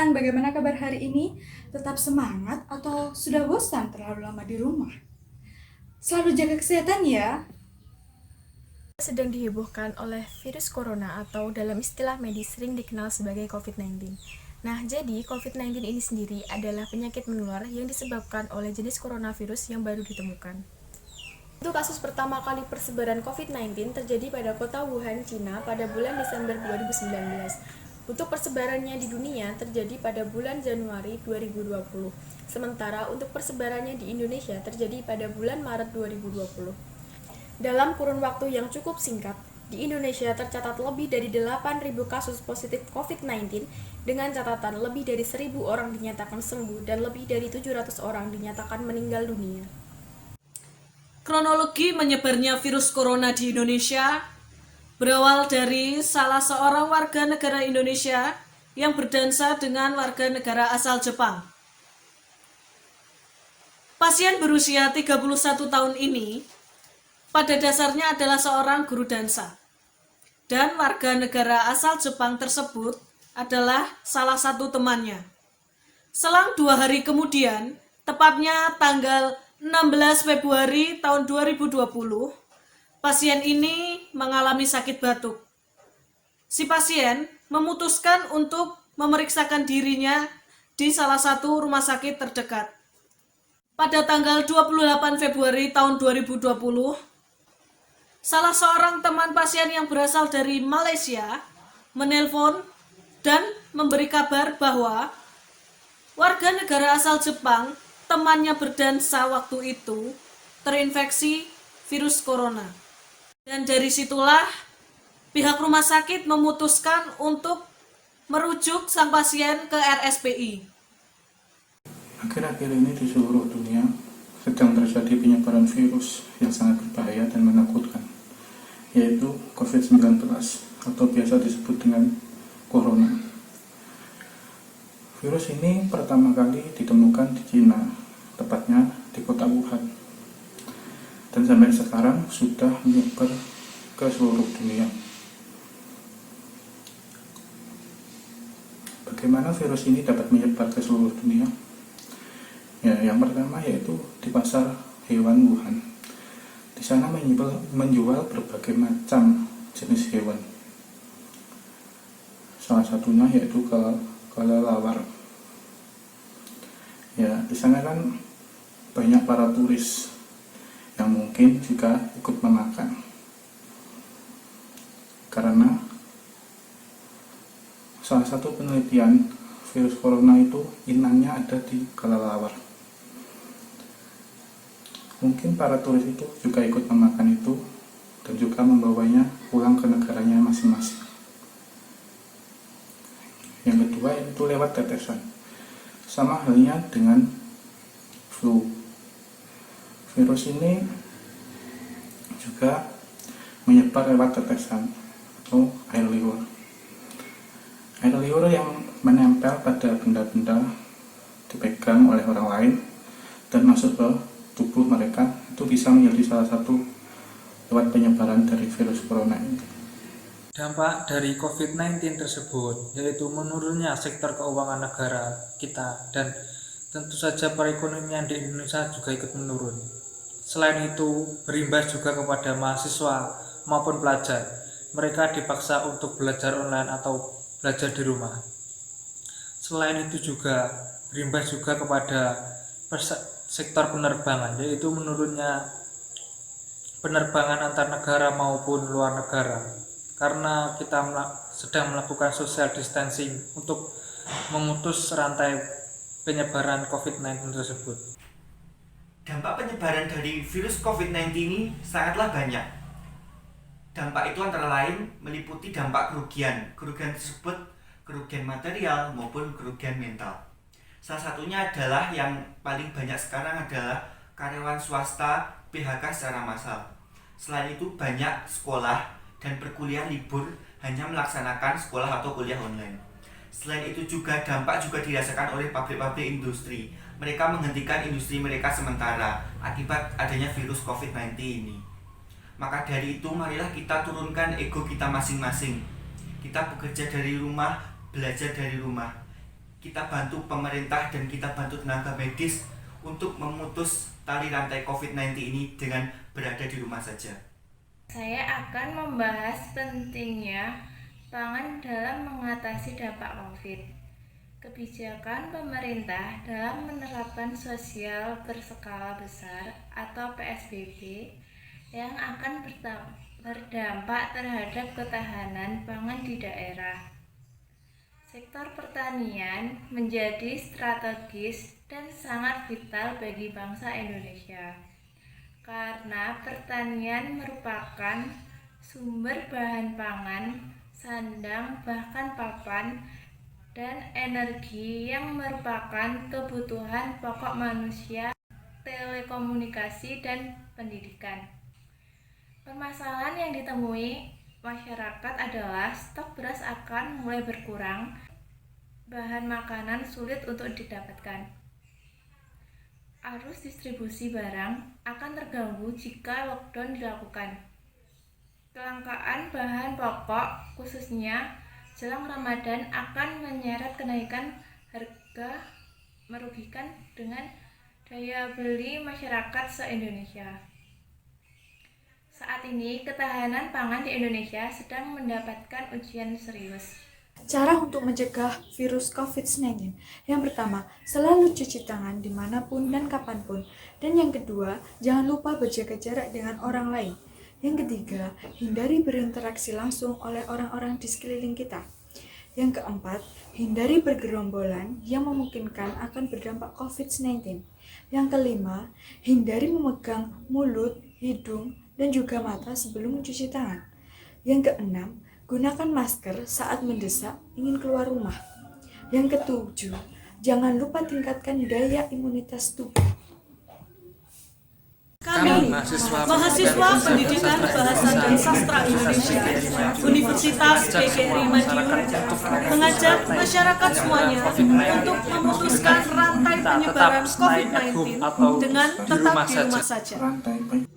teman-teman, bagaimana kabar hari ini? Tetap semangat atau sudah bosan terlalu lama di rumah? Selalu jaga kesehatan ya. Sedang dihebohkan oleh virus corona atau dalam istilah medis sering dikenal sebagai COVID-19. Nah, jadi COVID-19 ini sendiri adalah penyakit menular yang disebabkan oleh jenis coronavirus yang baru ditemukan. Untuk kasus pertama kali persebaran COVID-19 terjadi pada kota Wuhan, Cina pada bulan Desember 2019. Untuk persebarannya di dunia terjadi pada bulan Januari 2020. Sementara untuk persebarannya di Indonesia terjadi pada bulan Maret 2020. Dalam kurun waktu yang cukup singkat, di Indonesia tercatat lebih dari 8.000 kasus positif COVID-19 dengan catatan lebih dari 1.000 orang dinyatakan sembuh dan lebih dari 700 orang dinyatakan meninggal dunia. Kronologi menyebarnya virus corona di Indonesia berawal dari salah seorang warga negara Indonesia yang berdansa dengan warga negara asal Jepang. Pasien berusia 31 tahun ini pada dasarnya adalah seorang guru dansa. Dan warga negara asal Jepang tersebut adalah salah satu temannya. Selang 2 hari kemudian, tepatnya tanggal 16 Februari tahun 2020, pasien ini mengalami sakit batuk. Si pasien memutuskan untuk memeriksakan dirinya di salah satu rumah sakit terdekat. Pada tanggal 28 Februari tahun 2020, salah seorang teman pasien yang berasal dari Malaysia menelpon dan memberi kabar bahwa warga negara asal Jepang, temannya berdansa waktu itu, terinfeksi virus corona. Dan dari situlah pihak rumah sakit memutuskan untuk merujuk sang pasien ke RSPI. Akhir-akhir ini di seluruh dunia sedang terjadi penyebaran virus yang sangat berbahaya dan menakutkan, yaitu COVID-19 atau biasa disebut dengan corona. Virus ini pertama kali ditemukan di Cina, tepatnya di kota Wuhan. Dan sampai sekarang sudah menyebar ke seluruh dunia. Bagaimana virus ini dapat menyebar ke seluruh dunia? Ya, yang pertama yaitu di pasar hewan Wuhan. Di sana menjual berbagai macam jenis hewan. Salah satunya yaitu kelelawar. Ya, di sana kan banyak para turis yang mungkin juga ikut memakan. Karena salah satu penelitian virus corona itu inangnya ada di kelelawar. Mungkin para turis itu juga ikut memakan itu dan juga membawanya pulang ke negaranya masing-masing. Yang kedua itu lewat tetesan. Sama halnya dengan flu. Virus ini juga menyebar lewat tetesan atau air liur. Air liur yang menempel pada benda-benda dipegang oleh orang lain dan masuk ke tubuh mereka, itu bisa menjadi salah satu lewat penyebaran dari virus corona ini. Dampak dari COVID-19 tersebut yaitu menurunnya sektor keuangan negara kita dan tentu saja perekonomian di Indonesia juga ikut menurun. Selain itu, berimbas juga kepada mahasiswa maupun pelajar. Mereka dipaksa untuk belajar online atau belajar di rumah. Selain itu juga berimbas juga kepada sektor penerbangan, yaitu menurunnya penerbangan antar negara maupun luar negara. Karena kita sedang melakukan social distancing untuk memutus rantai penyebaran COVID-19 tersebut. Dampak penyebaran dari virus COVID-19 ini sangatlah banyak. Dampak itu antara lain meliputi dampak kerugian. Kerugian tersebut kerugian material maupun kerugian mental. Salah satunya adalah yang paling banyak sekarang adalah karyawan swasta PHK secara massal. Selain itu banyak sekolah dan perkuliahan libur hanya melaksanakan sekolah atau kuliah online. Selain itu juga dampak juga dirasakan oleh pabrik-pabrik industri. Mereka menghentikan industri mereka sementara akibat adanya virus COVID-19 ini. Maka dari itu marilah kita turunkan ego kita masing-masing. Kita bekerja dari rumah, belajar dari rumah. kita bantu pemerintah dan kita bantu tenaga medis untuk memutus tali rantai COVID-19 ini dengan berada di rumah saja. Saya akan membahas pentingnya pangan dalam mengatasi dampak COVID. Kebijakan pemerintah dalam menerapkan sosial berskala besar atau PSBB yang akan berdampak terhadap ketahanan pangan di daerah. Sektor pertanian menjadi strategis dan sangat vital bagi bangsa Indonesia, karena pertanian merupakan sumber bahan pangan, sandang, bahkan papan, dan energi yang merupakan kebutuhan pokok manusia, telekomunikasi, dan pendidikan. Permasalahan yang ditemui masyarakat adalah stok beras akan mulai berkurang, bahan makanan sulit untuk didapatkan. Arus distribusi barang akan terganggu jika lockdown dilakukan. Kelangkaan bahan pokok, khususnya jelang Ramadan, akan menyeret kenaikan harga, merugikan dengan daya beli masyarakat se-Indonesia. Saat ini, ketahanan pangan di Indonesia sedang mendapatkan ujian serius. Cara untuk mencegah virus COVID-19. Yang pertama, selalu cuci tangan dimanapun dan kapanpun. Dan yang kedua, jangan lupa berjaga jarak dengan orang lain. Yang ketiga, hindari berinteraksi langsung oleh orang-orang di sekeliling kita. Yang keempat, hindari bergerombolan yang memungkinkan akan berdampak COVID-19. Yang kelima, hindari memegang mulut, hidung, dan juga mata sebelum mencuci tangan. Yang keenam, gunakan masker saat mendesak ingin keluar rumah. Yang ketujuh, jangan lupa tingkatkan daya imunitas tubuh. Kami, mahasiswa Pendidikan Bahasa dan Sastra Indonesia, Universitas PGRI Madiun, mengajak masyarakat semuanya untuk memutuskan rantai penyebaran COVID-19 dengan tetap di rumah saja. Rantai